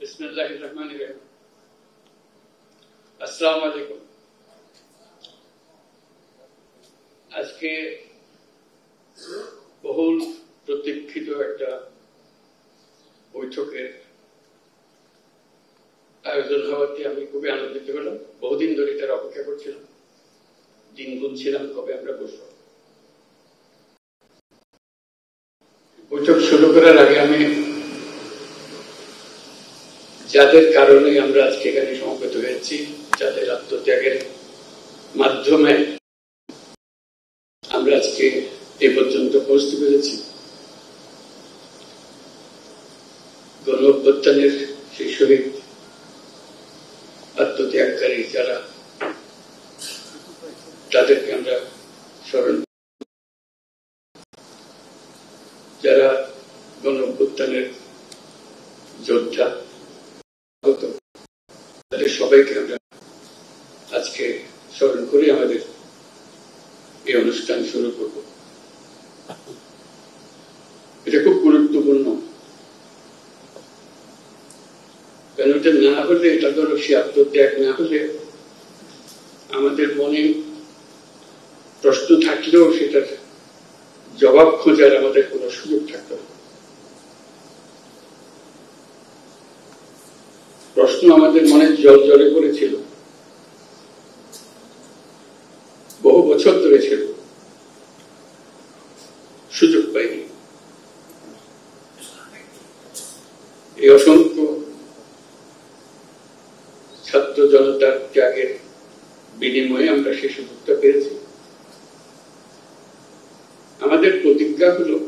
বিসমিল্লাহির রহমানির রহিম। আসসালামু আলাইকুম। আজকে বহুল প্রতীক্ষিত একটা বৈঠকের আয়োজন হওয়াতে আমি খুবই আনন্দিত হলাম। বহুদিন ধরে এটার অপেক্ষা করছিলাম, দিন গুনছিলাম কবে আমরা বসব। বৈঠক শুরু করার আগে আমি যাদের কারণে আমরা আজকে এখানে সমবেত হয়েছি, যাদের আত্মত্যাগের মাধ্যমে আমরা আজকে এ পর্যন্ত পৌঁছতে পেরেছি, গণ অভ্যুত্থানের সেই শহীদ আত্মত্যাগকারী যারা, তাদেরকে আমরা স্মরণ, যারা গণ অভ্যুত্থানের যোদ্ধা, তাদের সবাইকে আমরা আজকে স্মরণ করে আমাদের এই অনুষ্ঠান শুরু করব। এটা খুব গুরুত্বপূর্ণ, কারণ এটা না হলে, এটা ধরো সে আত্মত্যাগ না হলে আমাদের মনে প্রশ্ন থাকলেও সেটার জবাব খোঁজার আমাদের কোনো সুযোগ থাকতো না। প্রশ্ন আমাদের মনে জল জলে পড়েছিল, বহু বছর ধরে ছিল, সুযোগ পাইনি। এই অসংখ্য ছাত্র জনতার ত্যাগের বিনিময়ে আমরা সেই সুযোগটা পেয়েছি। আমাদের প্রতিজ্ঞা হলো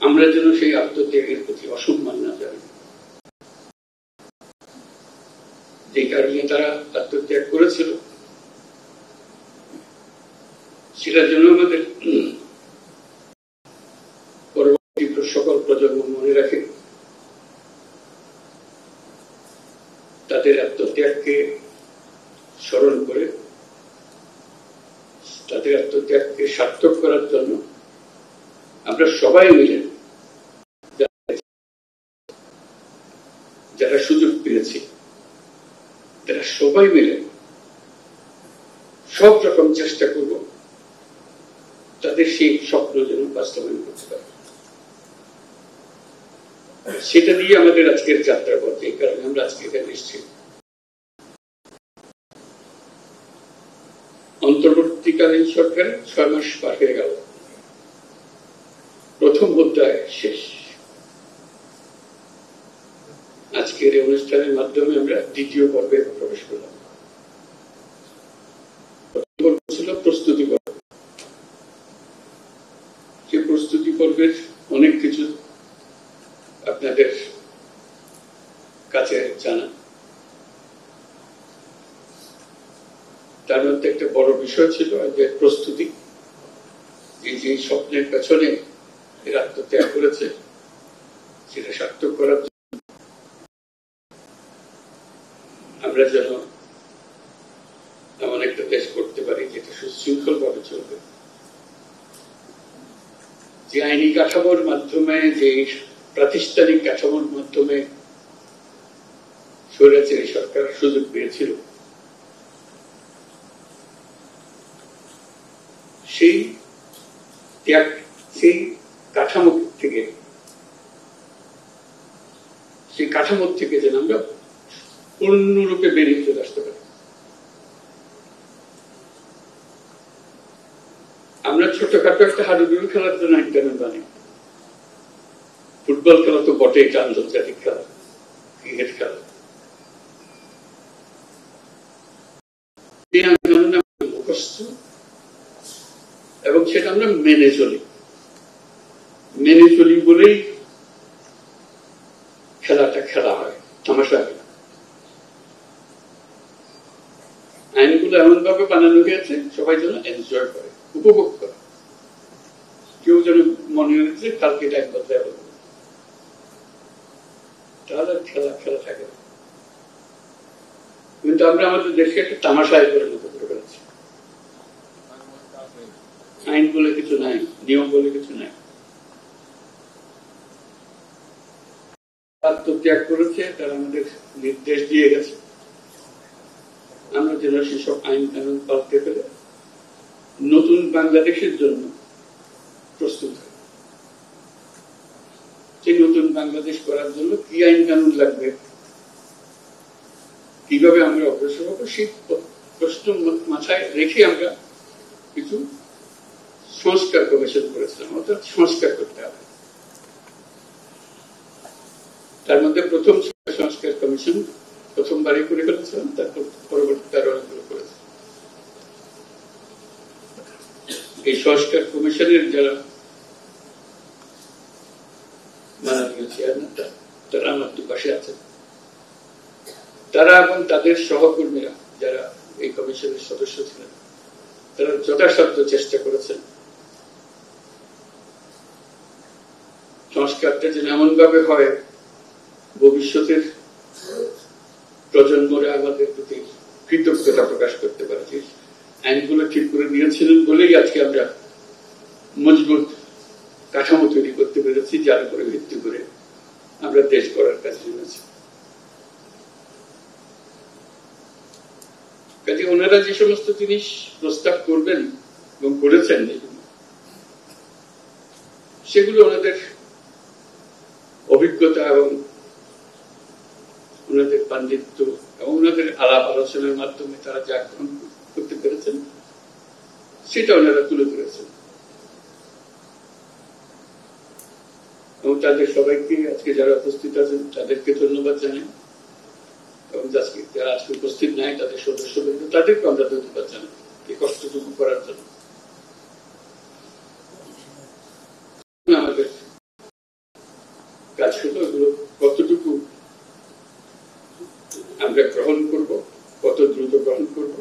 আমরা যেন সেই আত্মত্যাগের প্রতি অসম্মান না জানি। যে কারণে তারা আত্মত্যাগ করেছিল, সেটার জন্য আমাদের পরবর্তী সকল প্রজন্ম মনে রাখে, তাদের আত্মত্যাগকে স্মরণ করে, তাদের আত্মত্যাগকে সার্থক করার জন্য আমরা সবাই মিলে, যারা সুযোগ পেয়েছি, তারা সবাই মিলে সব রকম চেষ্টা করব তাদের সেই স্বপ্ন যেন বাস্তবায়ন করতে পারে। সেটা দিয়ে আমাদের আজকের যাত্রা পথে, এই কারণে আমরা আজকে এখানে এসেছি। অন্তর্বর্তীকালীন সরকার 6 মাস পার হয়ে গেল, প্রথম অধ্যায় শেষ। আজকের এই অনুষ্ঠানের মাধ্যমে আমরা দ্বিতীয় পর্বে প্রবেশ করলাম। প্রথম পর্ব ছিল প্রস্তুতি পর্ব। সেই প্রস্তুতি পর্বের অনেক কিছু আপনাদের কাছে জানা। তার মধ্যে একটা বড় বিষয় ছিল যে প্রস্তুতি, যে স্বপ্নের পেছনে এরা আত্মত্যাগ করেছে, সেটা সার্থক করার জন্য আমরা যেন এমন একটা দেশ করতে পারি যেটা সুশৃঙ্খল ভাবে চলবে, যে আইনি কাঠামোর মাধ্যমে, যে প্রাতিষ্ঠানিক কাঠামোর মাধ্যমে স্বৈরাচারী সরকার সুযোগ পেয়েছিল, সেই ত্যাগ, সেই কাঠামো থেকে যেন আমরা পূর্ণরূপে বেরিয়ে চলে আসতে পারি। আমরা ছোটখাটো একটা হাডুডুডু খেলার জন্য ইন্টারনেট বানাই। ফুটবল খেলা তো বটে, এটা আন্তর্জাতিক খেলা, ক্রিকেট খেলা। মুখস্থ, এবং সেটা আমরা মেনে চলি বলেই খেলাটা খেলা হয়, তামাশা হয়। আইনগুলো এমন ভাবে বানানো হয়েছে সবাই যেন এনজয় করে, উপভোগ করে। কেউ যেন মনে হয়েছে কালকে টাইম বদলে হবে, তাহলে খেলা থাকে না। কিন্তু আমরা আমাদের দেশকে একটা তামাশায় পরিণত করে ফেলেছি। আইন বলে কিছু নাই, নিয়ম বলে কিছু নাই। আত্মত্যাগ করেছে, তারা আমাদের নির্দেশ দিয়ে গেছে, আমরা যেন সেসব আইন কানুন পাল্টে ফেলে নতুন বাংলাদেশের জন্য প্রস্তুত হয়। সেই নতুন বাংলাদেশ করার জন্য কি আইন কানুন লাগবে, কিভাবে আমরা অগ্রসর হবো, সেই প্রশ্ন মাথায় রেখে আমরা কিছু সংস্কার কমিশন করেছিলাম, অর্থাৎ সংস্কার করতে হবে। তার মধ্যে প্রথম সংস্কার কমিশন প্রথমবারই করে ফেলেছিলাম, তারপর পরবর্তীতে আরো অনেকগুলো করেছে। এই সংস্কার কমিশনের যারা মাননীয় চেয়ারম্যান, তারা আমার দুপাশে আছেন, তারা এবং তাদের সহকর্মীরা যারা এই কমিশনের সদস্য ছিলেন, তারা যথাসাধ্য চেষ্টা করেছেন সংস্কারটা যেন এমন ভাবে হয় ভবিষ্যতের প্রজন্মরা আমাদের প্রতি কৃতজ্ঞতা প্রকাশ করতে পারে। আইনগুলো ঠিক করে নিয়েছিলেন বলেই আজকে আমরা মজবুত কাঠামো তৈরি করতে পেরেছি, যার উপরে ভিত্তি করে আমরা দেশ গড়ার কাজে নেমেছি। কাজে ওনারা যে সমস্ত জিনিস প্রস্তাব করবেন এবং করেছেন সেগুলো ওনাদের অভিজ্ঞতা এবং ওনাদের পাণ্ডিত্য এবং ওনাদের আলাপ আলোচনার মাধ্যমে তারা যা গ্রহণ করতে পেরেছেন সেটা ওনারা তুলে ধরেছেন। এবং তাদের সবাইকে আজকে যারা উপস্থিত আছেন তাদেরকে ধন্যবাদ জানাই, এবং যারা আজকে উপস্থিত নাই তাদের সদস্যবৃন্দ, তাদেরকে আমরা ধন্যবাদ জানাই এই কষ্টটুকু করার জন্য। আমাদের কাজ হলো এগুলো কতটুকু আমরা গ্রহণ করব, কত দ্রুত গ্রহণ করব,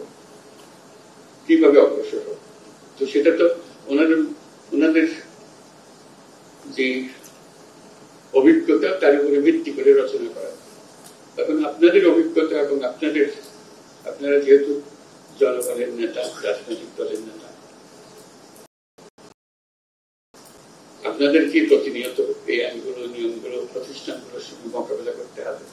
কিভাবে অগ্রসর হব। তো সেটা তো ওনাদের যে অভিজ্ঞতা তার উপরে ভিত্তি করে রচনা করা। এখন আপনাদের অভিজ্ঞতা এবং আপনারা যেহেতু জনগণের নেতা, রাজনৈতিক দলের নেতা, আপনাদেরকে প্রতিনিয়ত এই আইনগুলো, নিয়মগুলো, প্রতিষ্ঠানগুলোর সঙ্গে মোকাবেলা করতে হবে।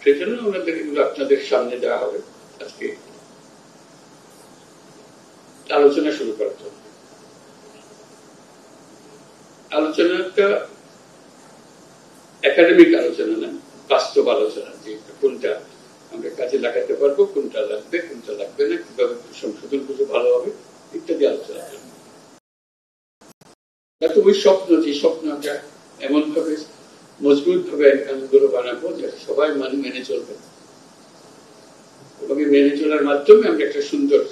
সেই জন্য ওনাদের এগুলো আপনাদের সামনে দেওয়া হবে আজকে আলোচনা শুরু করার জন্য। আলোচনাটা একাডেমিক আলোচনা না, বাস্তব আলোচনা, যে কোনটা আমরা কাজে লাগাতে পারবো, কোনটা লাগবে, কোনটা লাগবে না, কিভাবে সংশোধন করলে ভালো হবে ইত্যাদি আলোচনা। ওই স্বপ্ন, যে স্বপ্ন আমরা এমন ভাবে মজবুত ভাবে আইনগুলো বানাবো যে সবাই মেনে চলবে, এবং মেনে চলার মাধ্যমে আমরা একটা সুন্দর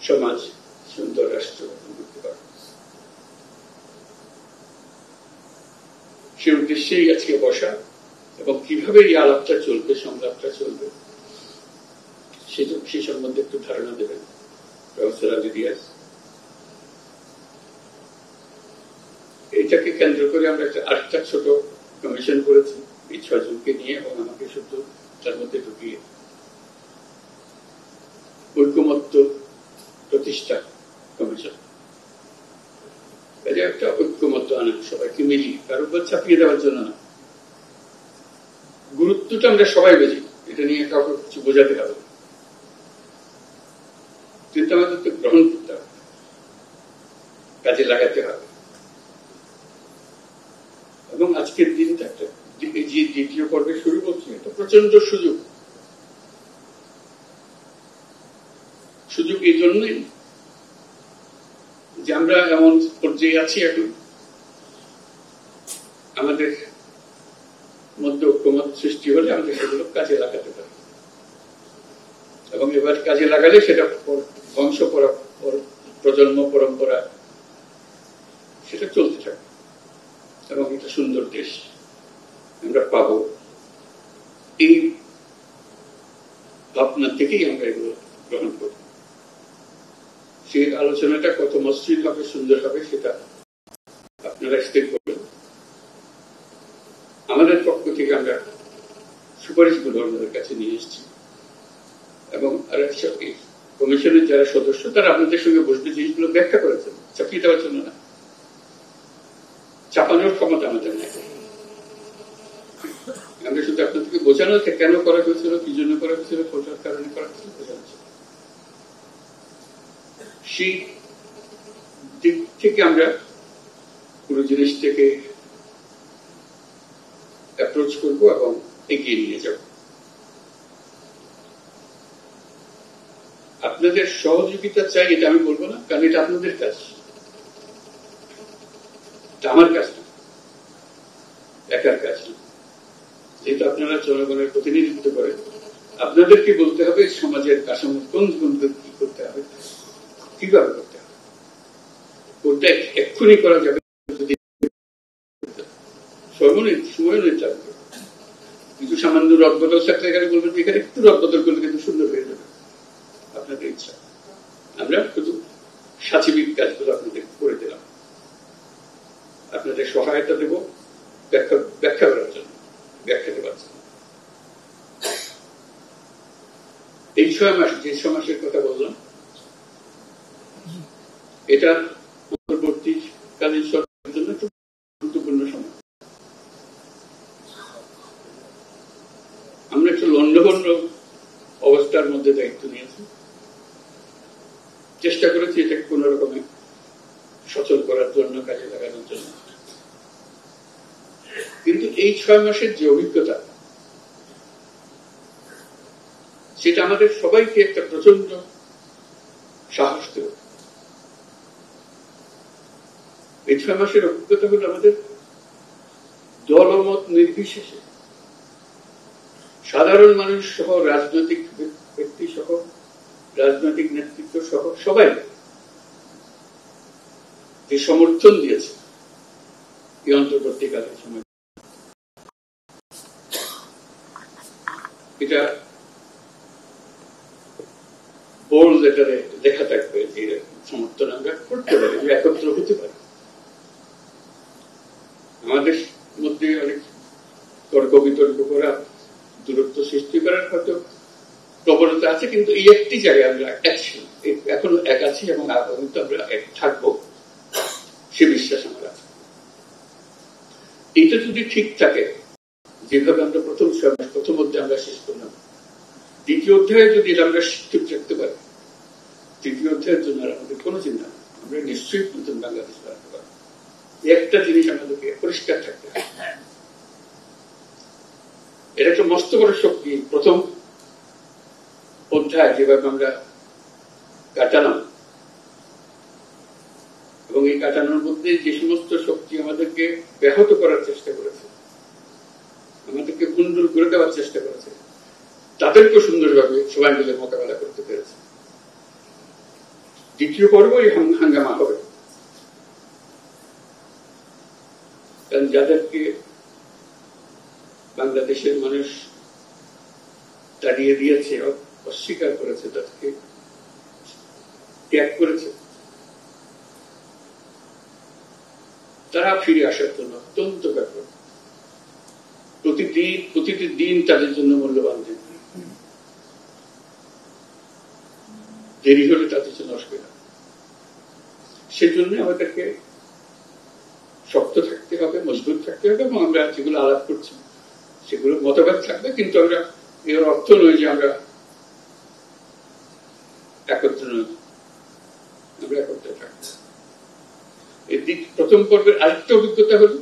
সমাজ, সুন্দর রাষ্ট্র করতে পারবো। সে উদ্দেশ্যেই আজকে বসা, এবং কিভাবে এই আলাপটা চলবে, সংলাপটা চলবে সে সম্বন্ধে একটু ধারণা দেবেন প্রফেসর আলী রিয়াজ। এটাকে কেন্দ্র করে আমরা আরেকটা ছোট কমিশন করেছি এই 6 জনকে নিয়ে, এবং আমাকে শুধু তার মধ্যে ঢুকিয়ে ঐকমত্য প্রতিষ্ঠা কমিশন। একটা ঐক্যমত্য আনা, সবাইকে মিলিয়ে, কারো উপর চাপিয়ে দেওয়ার জন্য না। গুরুত্বটা আমরা সবাই বুঝি, এটা নিয়ে কাউকে কিছু বোঝাতে হবে, কিন্তু আমাদের তো গ্রহণ করতে হবে, কাজে লাগাতে হবে। এবং আজকের দিনটা একটা, যে দ্বিতীয় পর্বে শুরু করছি, একটা প্রচন্ড সুযোগ এই জন্যই যে আমরা এমন পর্যায়ে আছি এখন, আমাদের মধ্যে ঐক্যমত সৃষ্টি হলে আমরা সেগুলো কাজে লাগাতে পারি, এবং এবার কাজে লাগালে সেটা বংশ প্রজন্ম পরম্পরা সেটা চলতে থাকে, এবং একটা সুন্দর দেশ আমরা পাবো। এই ভাবনা থেকেই আমরা এগুলো গ্রহণ করি। সেই আলোচনাটা কত মসৃণ হবে, সুন্দর হবে, সেটা আপনারা স্থির করবেন। আমাদের পক্ষ থেকে আমরা সুপারিশগুলো আপনাদের কাছে নিয়ে এসেছি, এবং কমিশনের যারা সদস্য তারা আপনাদের সঙ্গে বসবে, জিনিসগুলো ব্যাখ্যা করেছেন, চাপিয়ে দেওয়ার জন্য না। চাপ চালানোর ক্ষমতা আমাদের নেই। আমরা শুধু আপনাদেরকে বোঝানো কেন করা হয়েছিল, কি জন্য করা হয়েছিল, কোটার কারণে করা হয়েছিল বোঝানো। সেই দিক থেকে আমরা পুরো জিনিসটাকে অ্যাপ্রোচ করবো এবং এগিয়ে নিয়ে যাব। আপনাদের সহযোগিতা চাই এটা আমি বলবো না, কারণ এটা আপনাদের কাজ, আমার কাজ না, একার কাজ না। যেহেতু আপনারা জনগণের প্রতিনিধিত্ব করেন, আপনাদেরকে বলতে হবে সমাজের কাঠামো কোন কি করতে হবে, কিভাবে করতে হবে। কোনটা এক্ষুনি করা যাবে, যদি সময় নির্ধারণ করবে। কিছু সামান্য রদবদল থাকলে এখানে বলবেন এখানে একটু রদবদল করলে কিন্তু সুন্দর হয়ে যাবে, আপনাদের ইচ্ছা। আমরা শুধু সাচিবিক কাজগুলো আপনাদের করে দিলাম, আপনাদের সহায়তা দেব ব্যাখ্যা করার জন্য, ব্যাখ্যা দেওয়ার জন্য। এই 6 মাস, যে 6 মাসের কথা বললাম, এটা পরবর্তীকালীন সরকারের জন্য খুব গুরুত্বপূর্ণ সময়। আমরা একটু লন্ডভন্ড অবস্থার মধ্যে দায়িত্ব নিয়েছি, চেষ্টা করেছি এটাকে কোন রকমে সচল করার জন্য, কাজে লাগানোর জন্য। কিন্তু এই 6 মাসের যে অভিজ্ঞতা, সেটা আমাদের সবাইকে একটা প্রচন্ড সাহস দেবে। এই 6 মাসের অভিজ্ঞতা হলো আমাদের দলমত নির্বিশেষে সাধারণ মানুষ সহ, রাজনৈতিক ব্যক্তি সহ, রাজনৈতিক নেতৃত্ব সহ সবাই যে সমর্থন দিয়েছে এই অন্তর্বর্তীকালীন সময়, এটা বোল্ড লেটারে লেখা থাকবে যে সমর্থন আমরা করতে পারি, আমরা একত্র হতে পারি। আমাদের মধ্যে অনেক তর্ক বিতর্ক করা, দূরত্ব সৃষ্টি করার হয়তো প্রবণতা আছে, কিন্তু এই একটি জায়গায় আমরা এখনো এক আছি এবং আগামীতে আমরা এক থাকবো, সে বিশ্বাস আমার আছে। এইটা যদি ঠিক থাকে, যেভাবে আমরা প্রথম অধ্যায় আমরা শেষ করলাম, দ্বিতীয় অধ্যায়ে যদি আমরা ঠিক রাখতে পারি, তৃতীয় অধ্যায়ের জন্য আমাদের কোনো চিন্তা নেই, আমরা নিশ্চয়ই নতুন বাংলাদেশ বানাতে পারবো। একটা জিনিস আমাদেরকে পরিষ্কার থাকতে হবে, এটা একটা মস্ত বড় শক্তি। প্রথম অধ্যায় যেভাবে আমরা কাটালাম, এবং এই কাটানোর মধ্যে যে সমস্ত শক্তি আমাদেরকে ব্যাহত করার চেষ্টা করেছে, আমাদেরকে ভুন্ডুল করে দেওয়ার চেষ্টা করেছে, তাদেরকে সুন্দরভাবে সবাই মিলে মোকাবেলা করতে পেরেছে। দ্বিতীয় পর্ব এই হাঙ্গামা হবে, কারণ যাদেরকে বাংলাদেশের মানুষ তাড়িয়ে দিয়েছে, অস্বীকার করেছে, তাদেরকে ত্যাগ করেছে, তারা ফিরে আসার জন্য অত্যন্ত ব্যাপক। প্রতিটি দিন তাদের জন্য মূল্যবান দিন, দেরি হলে তাদের জন্য অসুবিধা। সেজন্য আমাদেরকে শক্ত থাকতে হবে, মজবুত থাকতে হবে, এবং আমরা যেগুলো আলাপ করছি সেগুলো মতভেদ থাকবে, কিন্তু আমরা এর অর্থ নয় যে আমরা একত্র নই, আমরা একত্রে থাকবো। এই প্রথম পর্বের আরেকটা অভিজ্ঞতা হল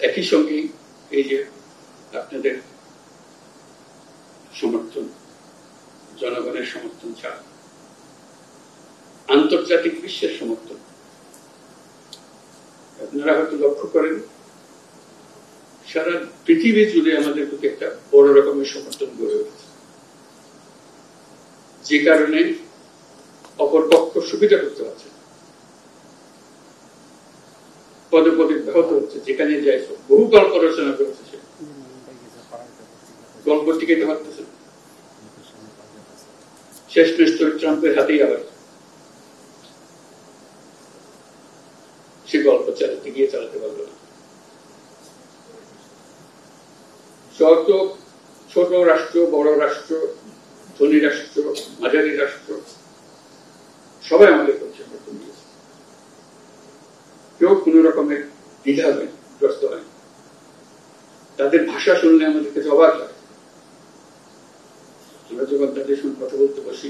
একই সঙ্গে এই যে আপনাদের সমর্থন, জনগণের সমর্থন ছাড়া আন্তর্জাতিক বিশ্বের সমর্থন। আপনারা হয়তো লক্ষ্য করেন সারা পৃথিবী জুড়ে আমাদের প্রতি একটা বড় রকমের সমর্থন গড়ে উঠেছে, যে কারণে অপর পক্ষ সুবিধা করতে পারছে, পদে পদে ব্যাহত হচ্ছে। যেখানে যাই বহু গল্প রচনা করেছে, সে গল্প টিকাইতে পারতেছে, শেষ মিস্টার ট্রাম্পের হাতেই আবার সে গল্প চালাতে গিয়ে চালাতে পারল না। যত ছোট রাষ্ট্র, বড় রাষ্ট্র, ধনী রাষ্ট্র, মাঝারি রাষ্ট্র, সবাই আমাদের সমর্থন দিয়েছে। কেউ কোন রকমের দ্বিধাগ্রস্ত হয়। তাদের ভাষা শুনলে আমাদের কাছে অবাক হয়। আমরা যখন তাদের সঙ্গে কথা বলতে বসি,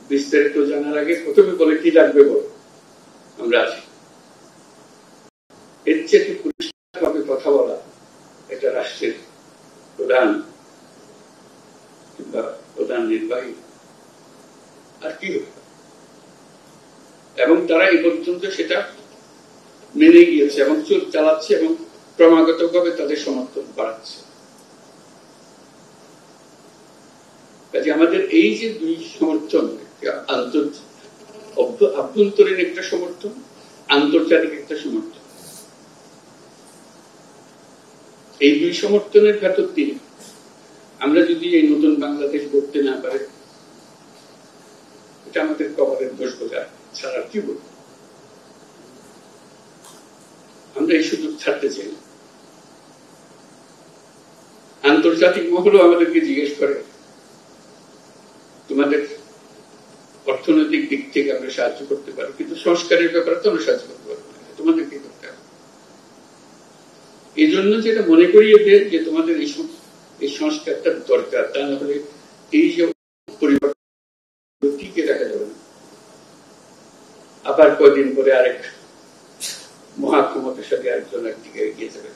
বিস্তারিত জানার আগে প্রথমে বলে কি লাগবে বল, আমরা আছি। এর চেয়ে পরিষ্কারভাবে কথা বলা এটা রাষ্ট্রের প্রধান কিংবা প্রধান নির্বাহী আর কি হবে। এবং তারা এই পর্যন্ত সেটা মেনে গিয়েছে এবং চালাচ্ছে এবং ক্রমাগতভাবে তাদের সমর্থন বাড়াচ্ছে। কাজে আমাদের এই যে দুই সমর্থন, আভ্যন্তরীণ একটা সমর্থন, আন্তর্জাতিক একটা সমর্থন, এই দুই সমর্থনের ভেতর দিয়ে আমরা যদি এই নতুন বাংলাদেশ গড়তে না পারে, এটা আমাদের কপালের দোষ বোঝা ছাড়া কি বলব। আমরা এই সুযোগ ছাড়তে চাই না। আন্তর্জাতিক মহলও আমাদেরকে জিজ্ঞেস করে, তোমাদের অর্থনৈতিক দিক থেকে আমরা সাহায্য করতে পারি, কিন্তু সংস্কারের ব্যাপারে তো আমরা সাহায্য করতে পারবো না, তোমাদের কি করতে হবে। এই জন্য যেটা মনে করিয়ে দেয় যে তোমাদের এই সংস্কারটা দরকার, তা না হলে এই যে পরিবর্তন টিকে রাখা যাবে না। আবার কয়েকদিন পরে আরেক মহাক্ষমতার সাথে একজন একদিকে এগিয়ে যাবে,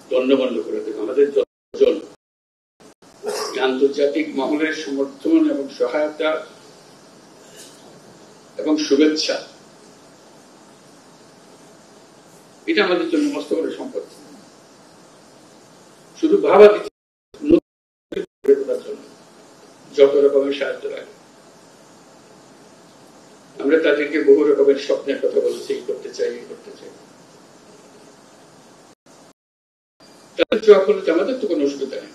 দণ্ডবন্ধ করে দেবে। আমাদের যতজন আন্তর্জাতিক মহলের সমর্থন এবং সহায়তা এবং শুভেচ্ছা, এটা আমাদের জন্য মস্ত বড় সম্পদ। শুধু ভাবা জন্য যত রকমের সাহায্য লাগে, আমরা তাদেরকে বহু রকমের স্বপ্নের কথা বলেছি, এই করতে চাই, এই করতে চাই। তাদের জবাব হলো যে আমাদের তো কোনো অসুবিধা নেই,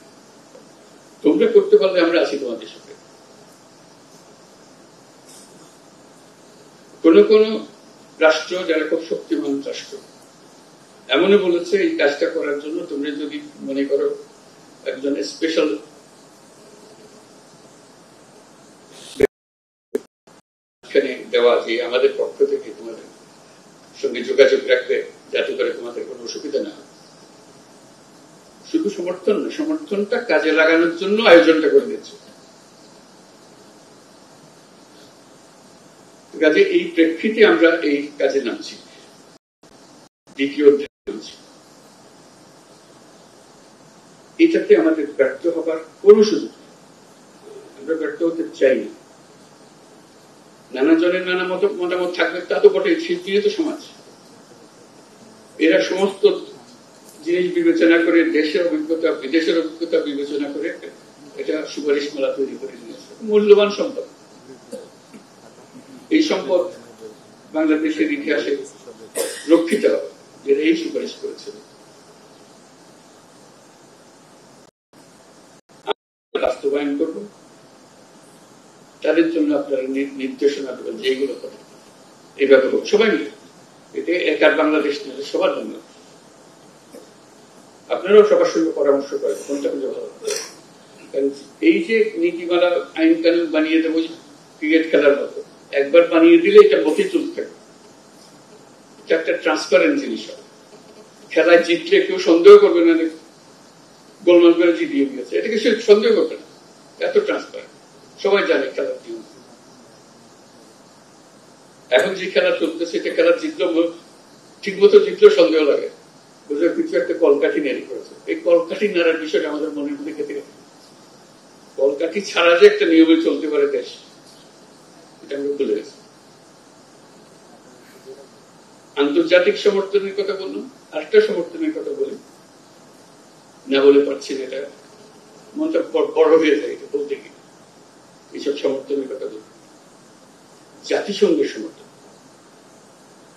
তোমরা করতে পারলে আমরা আছি তোমাদের সাথে। কোন কোন রাষ্ট্র যারা খুব শক্তিমান রাষ্ট্র এমনও বলেছে এই কাজটা করার জন্য তোমরা যদি মনে করো একজন স্পেশাল দেওয়া, যে আমাদের পক্ষ থেকে তোমাদের সঙ্গে যোগাযোগ রাখবে যাতে করে তোমাদের কোনো অসুবিধা না হয়। শুধু সমর্থন না, সমর্থনটা কাজে লাগানোর জন্য আয়োজনটা করে দিচ্ছে। কাজে এই প্রেক্ষিতে আমরা এই কাজে নামছি, দ্বিতীয় অধ্যায়ে নামছি। এটাতে আমাদের ব্যর্থ হবার কোন সুযোগ নেই, আমরা ব্যর্থ হতে চাই না। নানা জনের নানা মতামত থাকবে, তা তো বটে, শিল্পীয় তো সমাজ। এরা সমস্ত জিনিস বিবেচনা করে, দেশের অভিজ্ঞতা বিদেশের অভিজ্ঞতা বিবেচনা করে এটা সুপারিশ মালা তৈরি করে নিয়েছে। মূল্যবান সম্পদ, এই সম্পদ বাংলাদেশের ইতিহাসে রক্ষিত হবে, যেটা এই সুপারিশ করেছে। বাস্তবায়ন করব, তাদের জন্য আপনারা নির্দেশনা দেবেন যেগুলো করে এই ব্যাপারে সবাই মিলে। এতে একার বাংলাদেশ নয়, সবার জন্য। আপনারাও সবার সঙ্গে পরামর্শ করেন কোনটা খুঁজে ভালো। এই যে নীতিমালা আইন কানুন বানিয়ে দেবো ক্রিকেট খেলার মতো, একবার বানিয়ে দিলে এটা বকে চলতে থাকে। এটা একটা ট্রান্সপারেন্ট জিনিস হবে। খেলায় জিতলে কেউ সন্দেহ করবে না গোলমাল করে জিতিয়ে দিয়েছে, এটাকে সে সন্দেহ করবে না, এত ট্রান্সপারেন্ট, সবাই জানে খেলার নিয়ম। এখন যে খেলা চলতেছে এটা খেলা জিতলেও ঠিক মতো জিতলেও সন্দেহ লাগে, বুঝলে কিছু একটা কলকাঠি নেড়ি করেছে। এই কলকাঠি নাড়ার বিষয়টা আমাদের মনের মধ্যে খেতে গেছে। কলকাঠি ছাড়া যে একটা নিয়মে চলতে পারে দেশ, এটা আমরা ভুলে গেছি। আন্তর্জাতিক সমর্থনের কথা বললাম, আরেকটা সমর্থনের কথা বলি, না বলে পারছি না, এটা মনটা বড় হয়ে যায় এটা বলতে গিয়ে। এইসব সমর্থনের কথা বলি, জাতিসংঘের সমর্থন।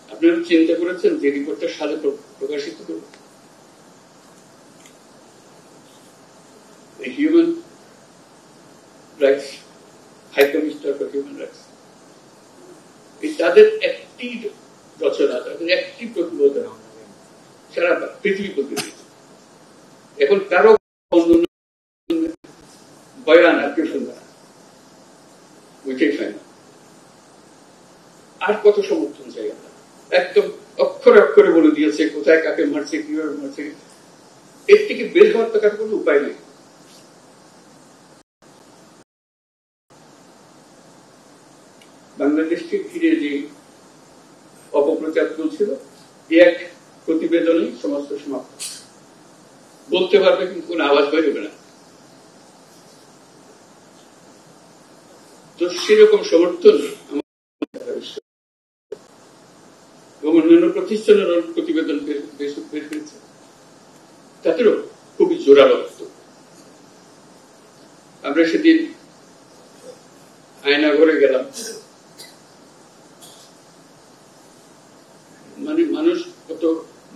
আপনারা চিন্তা করেছেন যে রিপোর্টটা সালে প্রকাশিত করবে, human rights high commissioner for human rights, তাদের একটি রচনা, তাদের একটি প্রতিবেদন সারা পৃথিবী করতে দিয়েছে। এখন কারো বয়ান আর কেউ শুনবে না, ওইটাই ফাইনাল। আর কত সমর্থন চাই আমরা? একদম অক্ষরে অক্ষরে বলে দিয়েছে কোথায় কাকে মারছে, কিভাবে মারছে। এর থেকে বের হওয়ার তো কার কোনো উপায় নেই। বাংলাদেশকে ঘিরে যে অপপ্রচার চলছিল, এক প্রতিবেদনে সমস্ত সমাপ্ত। বলতে পারবে কিন্তু কোন আওয়াজ বেরোবে না। তো সেরকম সমর্থন এবং অন্যান্য প্রতিষ্ঠানের প্রতিবেদন বের হয়েছে, তাদেরও খুবই জোরালো বক্তব্য। আমরা সেদিন আয়নাঘরে গেলাম, মানে মানুষ কত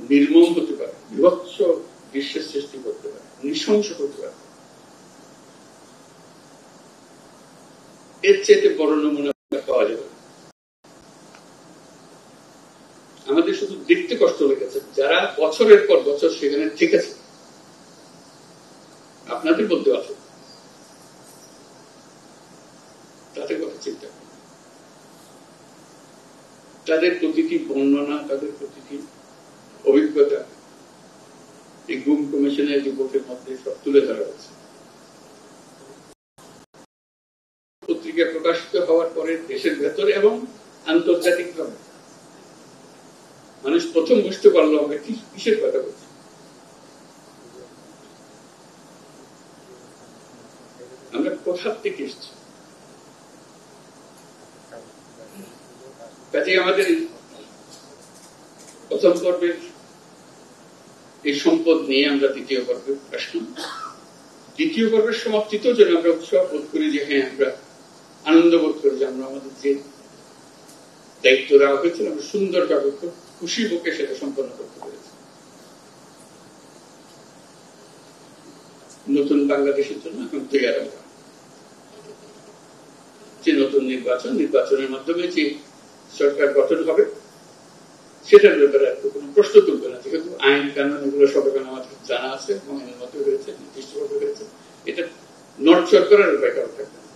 নির্মম হতে পারে, বিভৎস দৃশ্যের সৃষ্টি করতে পারে, নৃশংস করতে পারে, এর চাইতে বড় নমুনা পাওয়া যাবে। আমাদের শুধু দেখতে কষ্ট লেগেছে, যারা বছরের পর বছর সেখানে থেকেছে, আপনাদের বলতে আছে, তাদের কথা চিন্তা করুন। তাদের প্রতিটি বর্ণনা, তাদের প্রতিটি অভিজ্ঞতা এই গুম কমিশনের রিপোর্টের মধ্যে সব তুলে ধরা হয়েছে। পত্রিকায় প্রকাশিত হওয়ার পরে দেশের ভেতরে এবং আন্তর্জাতিকভাবে মানুষ প্রথম বুঝতে পারলো আমরা কিসের কথা বলছি। আমরা কোথা থেকে এসেছি। কাজে আমাদের প্রথম পর্বের এই সম্পদ নিয়ে আমরা দ্বিতীয় পর্বে আসলাম। দ্বিতীয় পর্বের সমাপ্তিতেও যেন আমরা উৎসাহ বোধ করি যে হ্যাঁ, আমরা আনন্দ বোধ করি যে আমরা আমাদের যে দায়িত্ব দেওয়া হয়েছিল আমরা সুন্দরভাবে খুব খুশি বুকে সেটা সম্পন্ন করতে পেরেছি। নতুন বাংলাদেশের জন্য এখন তৈরি আমরা যে নতুন নির্বাচনের মাধ্যমে যে সরকার গঠন হবে সেটার ব্যাপারে আর কোনো প্রশ্ন তুলবে না, যেহেতু আইন কানুন এগুলো সব এখানে আমাদের জানা আছে এবং এর মধ্যে রয়েছে, নির্দিষ্টভাবে রয়েছে। এটা নড়চড় করার উপায় কারো থাকবে না।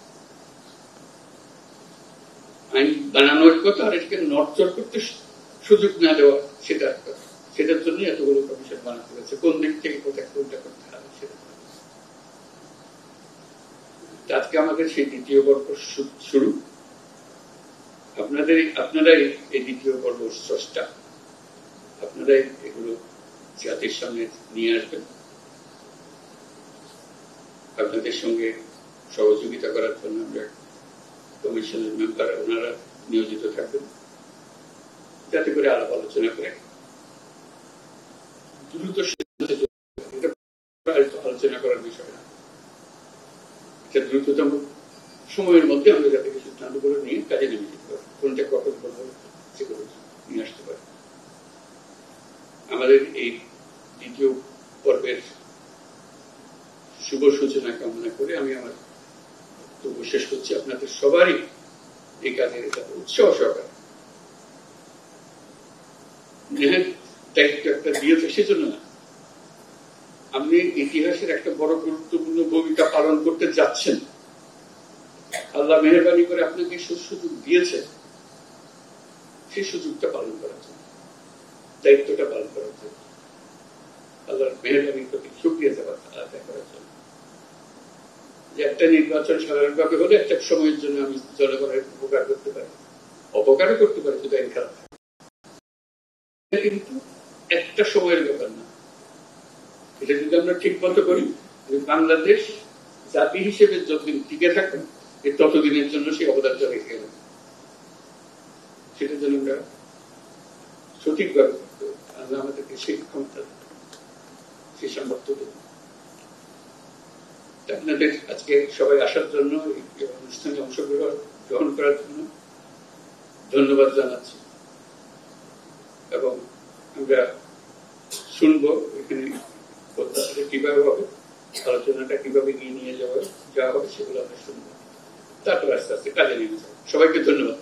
আইন বানানোর কথা, আর এটাকে নড়চড় করতে সুযোগ না দেওয়া সেটার জন্য এতগুলো কমিশন বানাতে হয়েছে। কোন দিক থেকে কোথায় কোনটা করতে হবে সেটা। আজকে আমাদের সেই দ্বিতীয় পর্ব শুরু। আপনারাই এই দ্বিতীয় পর্ব স্রষ্টা, আপনারাই এগুলো জাতির সামনে নিয়ে আসবেন। আপনাদের সঙ্গে সহযোগিতা করার জন্য আমরা কমিশনের মেম্বার ওনারা নিয়োজিত থাকবেন, যাতে করে আলাপ আলোচনা করে দ্রুত আলোচনা করার বিষয় না, এটা দ্রুততম সময়ের মধ্যে আমরা যাতে সিদ্ধান্তগুলো নিয়ে কাজে নেমে যেতে পারি, কোনটা কখন করবো সেগুলো নিয়ে আসতে পারি। আমাদের এই দ্বিতীয় পর্বের শুভ সূচনা কামনা করে আমি আমার বক্তব্য শেষ করছি। আপনাদের সবারই এই কাজের উৎসাহ সহকারে দায়িত্ব একটা দিয়েছে সেজন্য না, আপনি ইতিহাসের একটা বড় গুরুত্বপূর্ণ ভূমিকা পালন করতে যাচ্ছেন। আল্লাহ মেহেরবানি করে আপনাকে সুযোগ দিয়েছে, সেই সুযোগটা পালন করার জন্য, দায়িত্বটা পালন করার জন্য, আল্লাহর মেহেরবানির প্রতি শুকরিয়া আদায় করার জন্য। যে একটা নির্বাচন সাধারণভাবে হলে একটা সময়ের জন্য আমি জনগণের উপকার করতে পারি, অপকারও করতে পারি যদি আইন খারাপ, কিন্তু একটা সময়ের ব্যাপার না। এটা যদি আমরা ঠিক মতো করি, বাংলাদেশ জাতি হিসেবে যতদিন টিকে থাকবে ততদিনের জন্য সেই অবদানটা রেখে গেল। সেটার জন্য আমরা সঠিকভাবে করতে হবে। আল্লাহ আমাদেরকে সেই ক্ষমতা, সেই সামর্থ্য দেবে। আপনাদের আজকে সবাই আসার জন্য, এই অনুষ্ঠানে অংশগ্রহণ করার জন্য ধন্যবাদ জানাচ্ছি। এবং আমরা শুনবো এখানে কিভাবে হবে, আলোচনাটা কিভাবে এগিয়ে নিয়ে যাওয়া হবে সেগুলো আমরা শুনবো, তারপর আস্তে আস্তে কাজে নেমে যাবো। সবাইকে ধন্যবাদ।